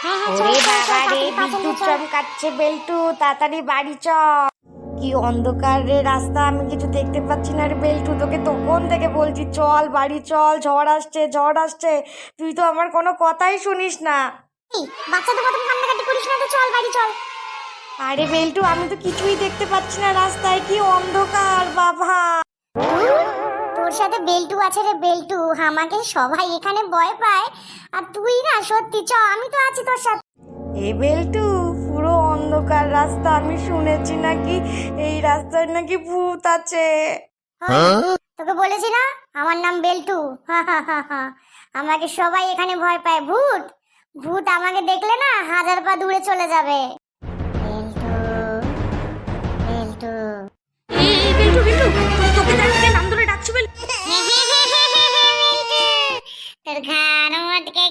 ওরে বাবা রে, বিদ্যুৎ চমকাচ্ছে। বেল্টু তাড়াতাড়ি বাড়ি চল। কি অন্ধকার রে রাস্তা, আমি কিছু দেখতে পাচ্ছি না রে বেল্টু। তোকে তখন থেকে বলছি চল বাড়ি চল, ঝড় আসছে ঝড় আসছে, তুই তো আমার কোনো কথাই শুনিস না। বাচ্চাদের মতন কান্নাকাটি করিস না তো, চল বাড়ি চল। আরে বেল্টু, আমি তো কিছুই দেখতে পাচ্ছি না রাস্তায়, কি অন্ধকার বাবা। তোর সাথে বেল্টু আছে রে বেল্টু, আমাকে সবাই এখানে ভয় পায় আর তুই না, সত্যি চ, আমি তো আছি তোর সাথে। এই বেল্টু, পুরো অন্ধকার রাস্তা, আমি শুনেছি নাকি এই রাস্তায় নাকি ভূত আছে। তোকে বলেছি না আমার নাম বেল্টু। আমাকে সবাই এখানে ভয় পায়। ভূত ভূত আমাকে দেখলে না 1000 পা দূরে চলে যাবে। বেল্টু বেল্টু এই বেল্টু বেল্টু, তোকে নাম ধরে ডাকছি বেল্টু। তোর ঘাড় মটকে